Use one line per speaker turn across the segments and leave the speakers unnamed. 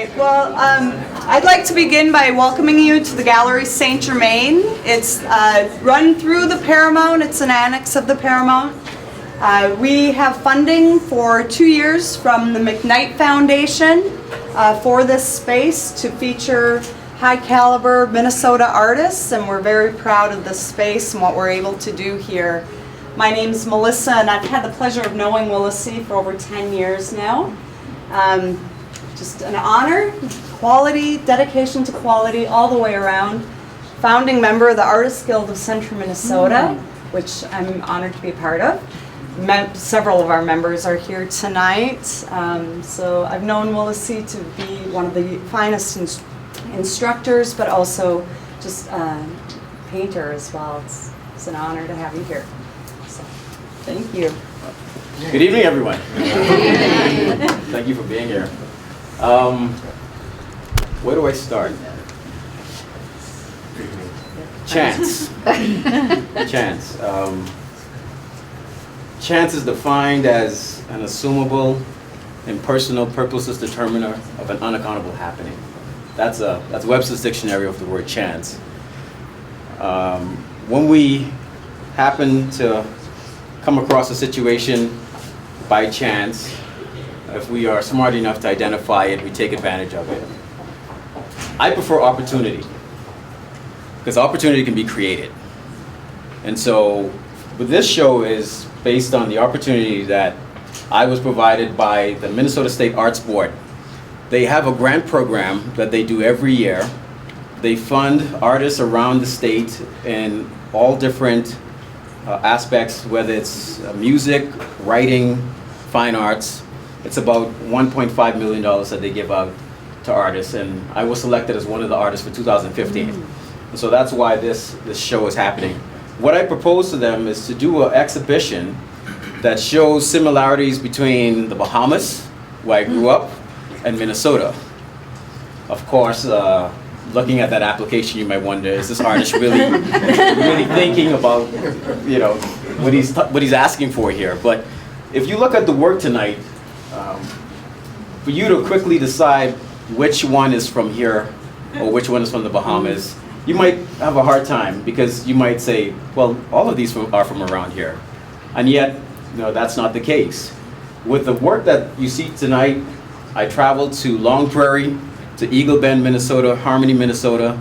right. Well, I'd like to begin by welcoming you to the Gallery Saint Germain. It's run through the Paramount. It's an annex of the Paramount. We have funding for 2 years from the McKnight Foundation for this space to feature high caliber Minnesota artists, and we're very proud of this space and what we're able to do here. My name's Melissa, and I've had the pleasure of knowing Willicey for over 10 years now. Just an honor, quality, dedication to quality all the way around. Founding member of the Artists Guild of Central Minnesota, which I'm honored to be a part of. Several of our members are here tonight. So I've known Willicey to be one of the finest instructors, but also just a painter as well. It's an honor to have you here. So, thank you.
Good evening, everyone. Thank you for being here. Where do I start? Chance. Chance. Chance is defined as an assumable, impersonal, purposeless determiner of an unaccountable happening. That's Webster's dictionary of the word chance. When we happen to come across a situation by chance, if we are smart enough to identify it, we take advantage of it. I prefer opportunity, because opportunity can be created. And so, but this show is based on the opportunity that I was provided by the Minnesota State Arts Board. They have a grant program that they do every year. They fund artists around the state in all different aspects, whether it's music, writing, fine arts. It's about $1.5 million that they give out to artists, and I was selected as one of the artists for 2015. And so that's why this show is happening. What I propose to them is to do an exhibition that shows similarities between the Bahamas, where I grew up, and Minnesota. Of course, looking at that application, you might wonder, is this artist really thinking about, you know, what he's asking for here? But if you look at the work tonight, for you to quickly decide which one is from here or which one is from the Bahamas, you might have a hard time, because you might say, well, all of these are from around here. And yet, that's not the case. With the work that you see tonight, I traveled to Long Prairie, to Eagle Bend, Minnesota, Harmony, Minnesota.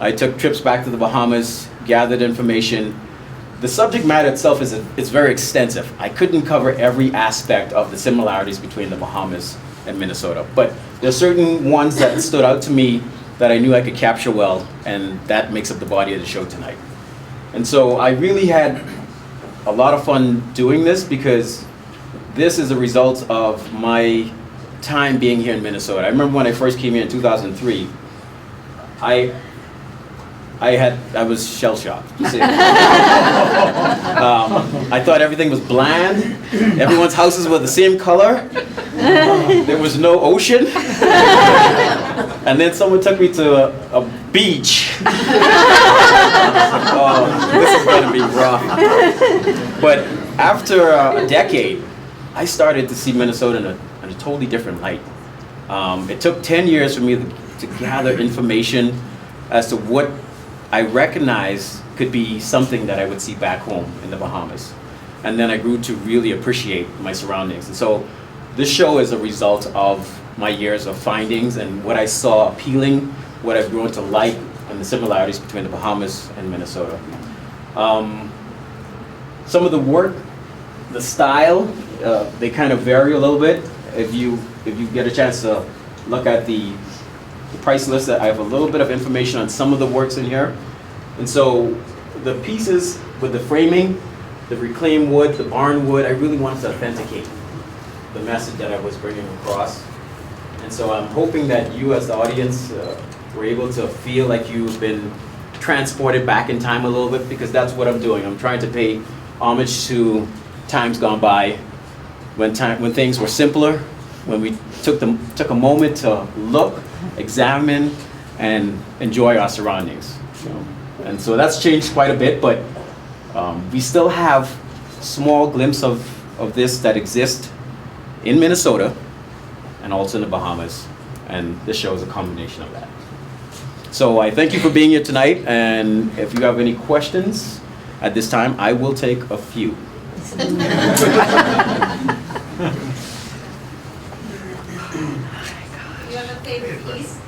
I took trips back to the Bahamas, gathered information. The subject matter itself is very extensive. I couldn't cover every aspect of the similarities between the Bahamas and Minnesota, but there's certain ones that stood out to me that I knew I could capture well, and that makes up the body of the show tonight. And so I really had a lot of fun doing this, because this is a result of my time being here in Minnesota. I remember when I first came here in 2003, I was shell-shocked. I thought everything was bland. Everyone's houses were the same color. There was no ocean. And then someone took me to a beach. Oh, this is gonna be rough. But after a decade, I started to see Minnesota in a totally different light. It took 10 years for me to gather information as to what I recognized could be something that I would see back home in the Bahamas. And then I grew to really appreciate my surroundings. And so this show is a result of my years of findings and what I saw appealing, what I've grown to like, and the similarities between the Bahamas and Minnesota. Some of the work, the style, they kind of vary a little bit. If you get a chance to look at the price list, I have a little bit of information on some of the works in here. And so the pieces with the framing, the reclaimed wood, the barn wood, I really wanted to authenticate the message that I was bringing across. And so I'm hoping that you as the audience were able to feel like you've been transported back in time a little bit, because that's what I'm doing. I'm trying to pay homage to times gone by, when things were simpler, when we took a moment to look, examine, and enjoy our surroundings. And so that's changed quite a bit, but we still have small glimpse of this that exist in Minnesota and also in the Bahamas. And this show is a combination of that. So I thank you for being here tonight, and if you have any questions at this time, I will take a few.
You have a favorite piece?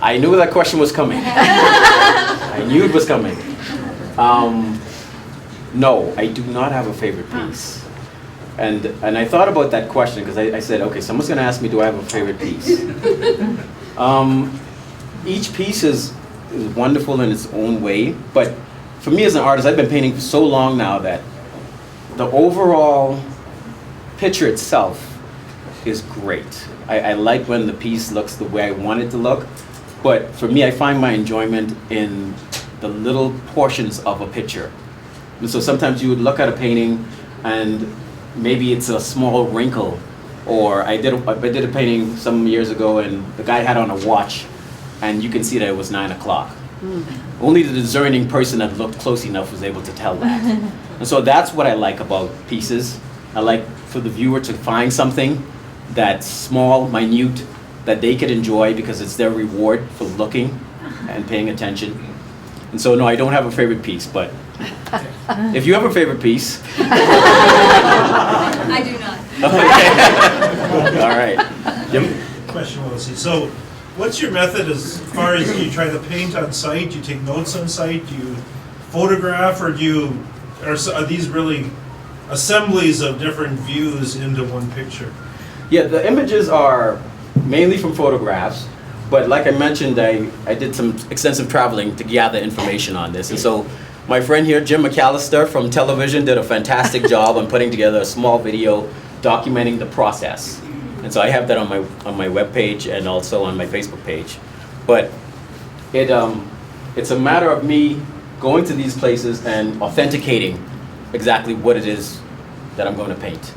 I knew that question was coming. I knew it was coming. No, I do not have a favorite piece. And I thought about that question because I said, okay, someone's going to ask me, do I have a favorite piece? Each piece is wonderful in its own way, but for me as an artist, I've been painting for so long now that the overall picture itself is great. I like when the piece looks the way I want it to look, but for me, I find my enjoyment in the little portions of a picture. And so sometimes you would look at a painting and maybe it's a small wrinkle, or I did a painting some years ago and the guy had on a watch and you can see that it was 9 o'clock. Only the discerning person that looked close enough was able to tell that. And so that's what I like about pieces. I like for the viewer to find something that's small, minute, that they could enjoy because it's their reward for looking and paying attention. And so no, I don't have a favorite piece, but if you have a favorite piece.
I do not.
Okay. All right. Jim?
Question, Willicey. So, what's your method as far as you try to paint on site? Do you take notes on site? Do you photograph, or are these really assemblies of different views into one picture?
Yeah, the images are mainly from photographs, but like I mentioned, I did some extensive traveling to gather information on this. And so my friend here, Jim McAllister from television, did a fantastic job on putting together a small video documenting the process. And so I have that on my webpage and also on my Facebook page. But it's a matter of me going to these places and authenticating exactly what it is that I'm going to paint.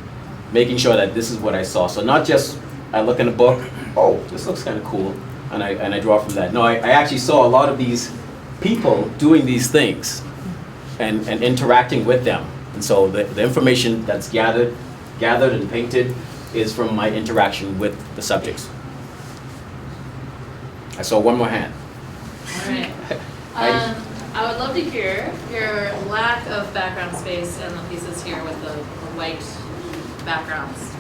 Making sure that this is what I saw. So not just I look in a book, oh, this looks kind of cool, and I draw from that. No, I actually saw a lot of these people doing these things and interacting with them. And so the information that's gathered and painted is from my interaction with the subjects. I saw one more hand.
All right. I would love to hear your lack of background space in the pieces here with the white backgrounds.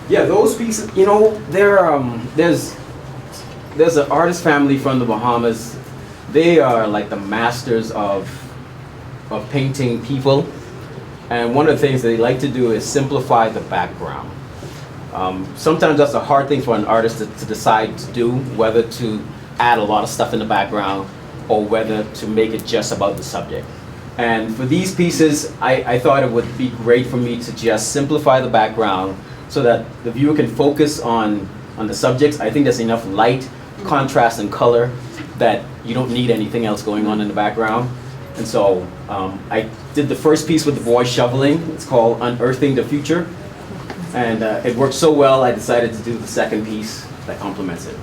Yeah, those pieces, you know, there's an artist family from the Bahamas. They are like the masters of painting people. And one of the things they like to do is simplify the background. Sometimes that's a hard thing for an artist to decide to do, whether to add a lot of stuff in the background or whether to make it just about the subject. And for these pieces, I thought it would be great for me to just simplify the background so that the viewer can focus on the subjects. I think there's enough light, contrast, and color that you don't need anything else going on in the background. And so I did the first piece with the boy shoveling. It's called Unearthing the Future. And it worked so well, I decided to do the second piece that complements it.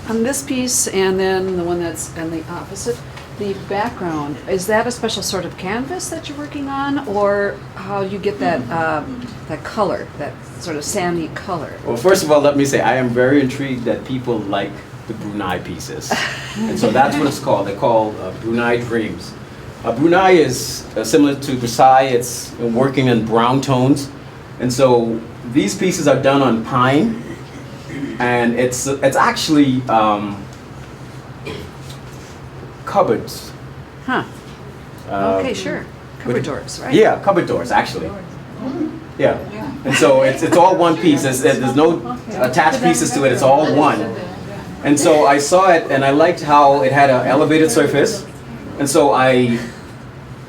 On this piece, and then the one that's on the opposite, the background, is that a special sort of canvas that you're working on, or how you get that that color, that sort of sandy color?
Well, first of all, let me say I am very intrigued that people like the Brunei pieces. And so that's what it's called. They're called Brunei Dreams. Brunei is similar to Versailles. It's working in brown tones. And so these pieces are done on pine. And it's actually cupboards.
Huh. Okay, sure. Cupboard doors, right?
Yeah, cupboard doors, actually. Yeah. And so it's all one piece. There's no attached pieces to it. It's all one. And so I saw it, and I liked how it had an elevated surface. And so I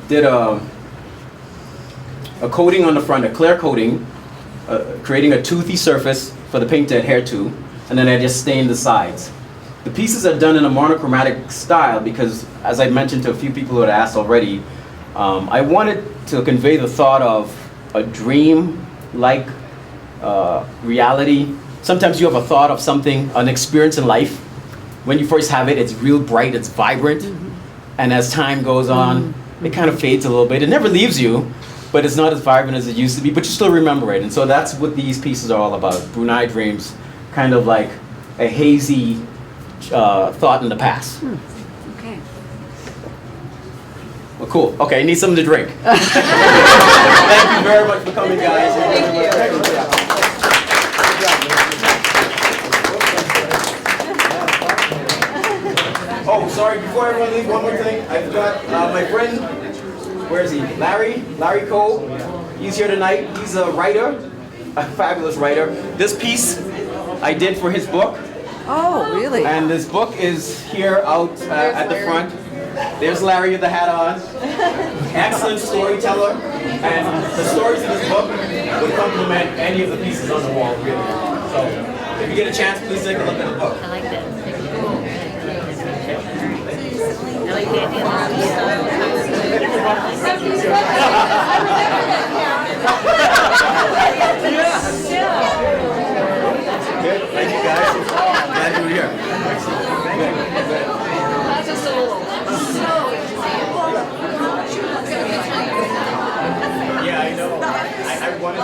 did a coating on the front, a clear coating, creating a toothy surface for the paint to adhere to, and then I just stained the sides. The pieces are done in a monochromatic style because, as I mentioned to a few people who had asked already, I wanted to convey the thought of a dream-like reality. Sometimes you have a thought of something, an experience in life. When you first have it, it's real bright, it's vibrant, and as time goes on, it kind of fades a little bit. It never leaves you, but it's not as vibrant as it used to be, but you still remember it. And so that's what these pieces are all about. Brunei Dreams, kind of like a hazy thought in the past.
Okay.
Well, cool. Okay, I need something to drink. Thank you very much for coming, guys.
Thank you.
Oh, sorry, before everyone leaves, one more thing. I forgot, my friend, where is he? Larry Cole. He's here tonight. He's a writer, a fabulous writer. This piece I did for his book.
Oh, really?
And this book is here out at the front. There's Larry with the hat on. Excellent storyteller. And the stories in this book would complement any of the pieces on the wall, really. So if you get a chance, please take a look at the book.
I like that. I like the idea
Good. Thank you, guys. Glad you were here.
That's just a little.
Yeah, I know. I wanted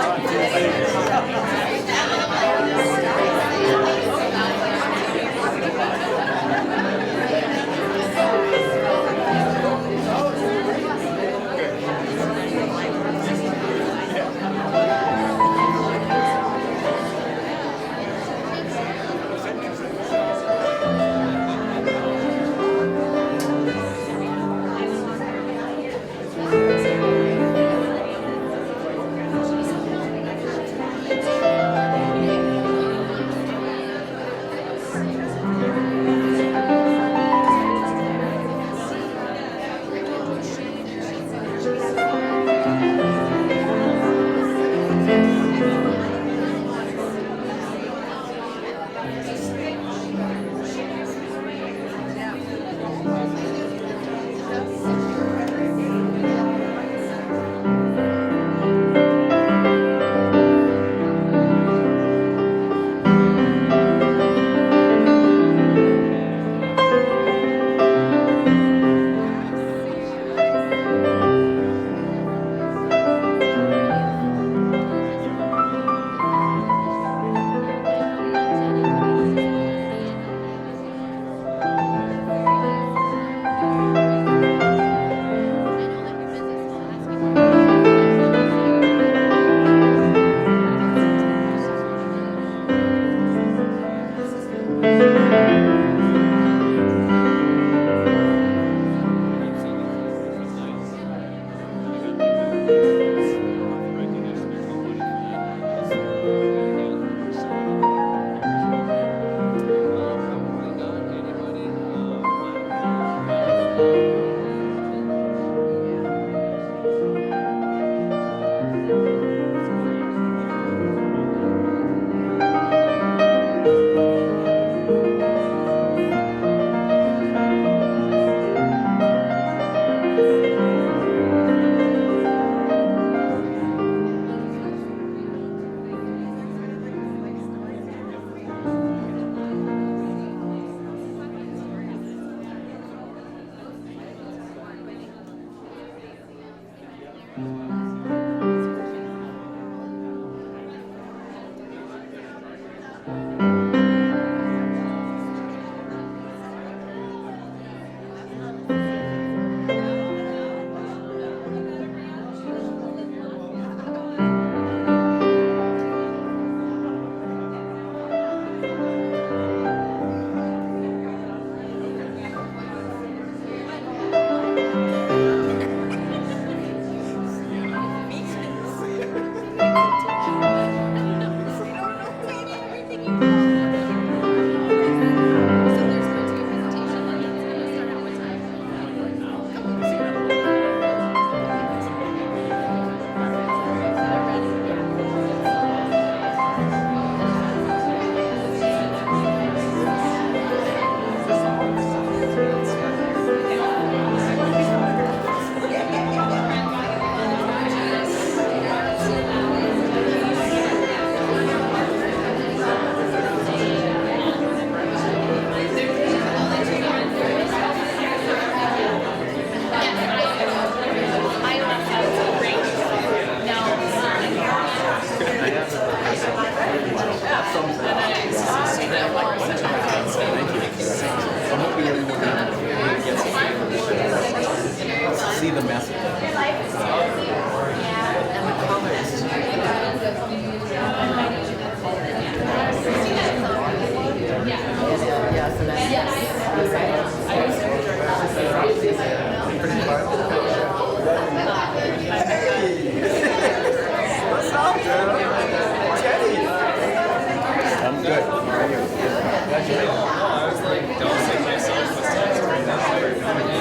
I was like dosing myself with sunscreen after coming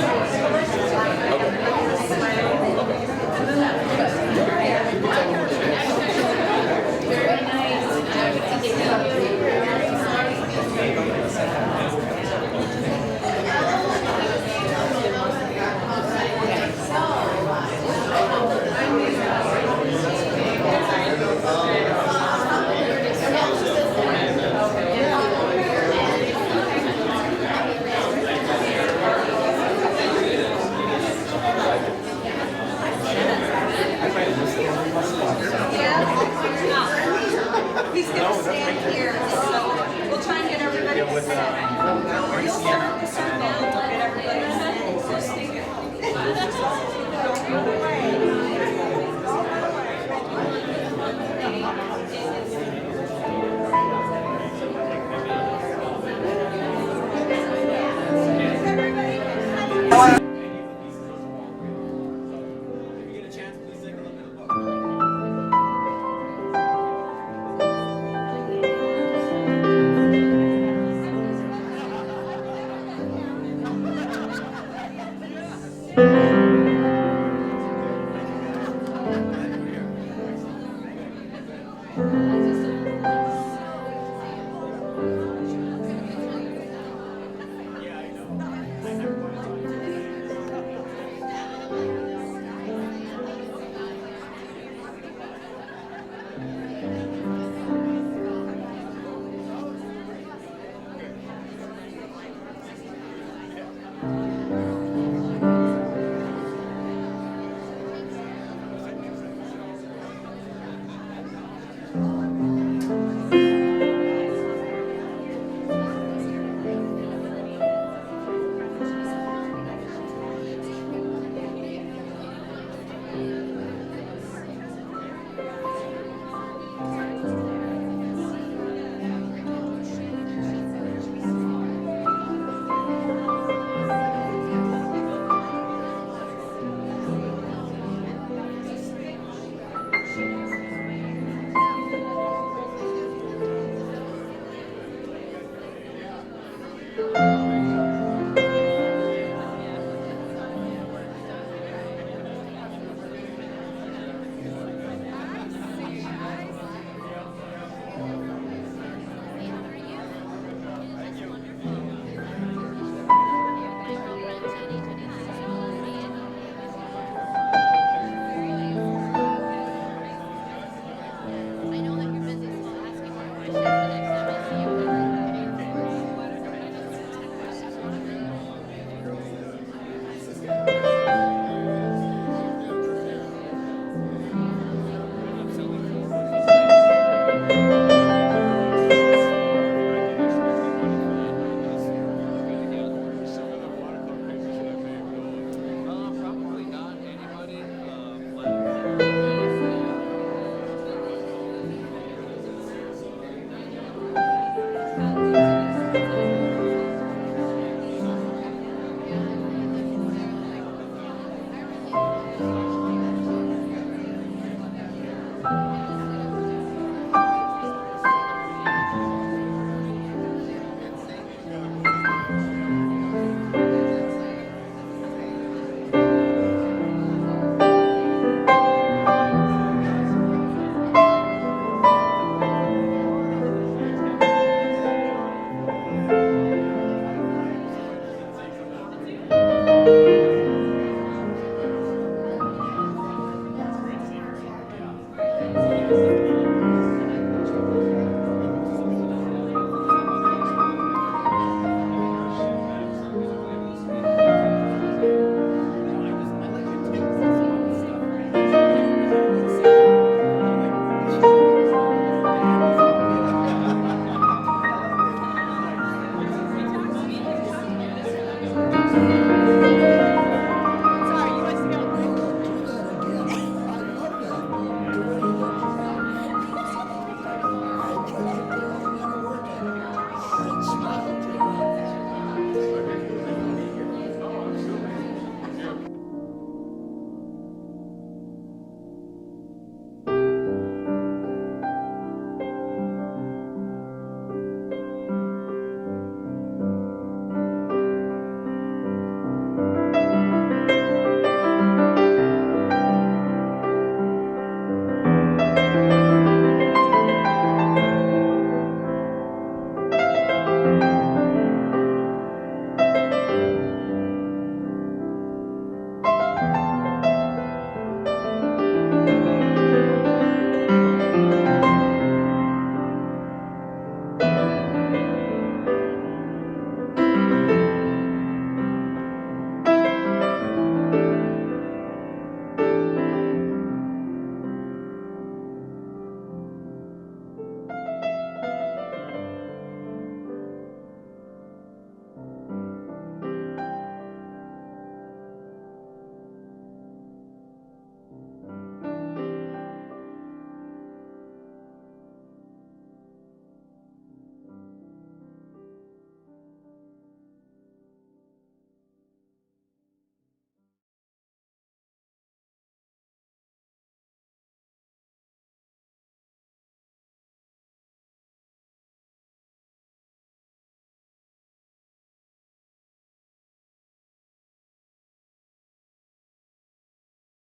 He's gonna stand here, so we'll try and get everybody to sit. You'll start to sit down, we'll get everybody to sit. So stay here. Don't go away.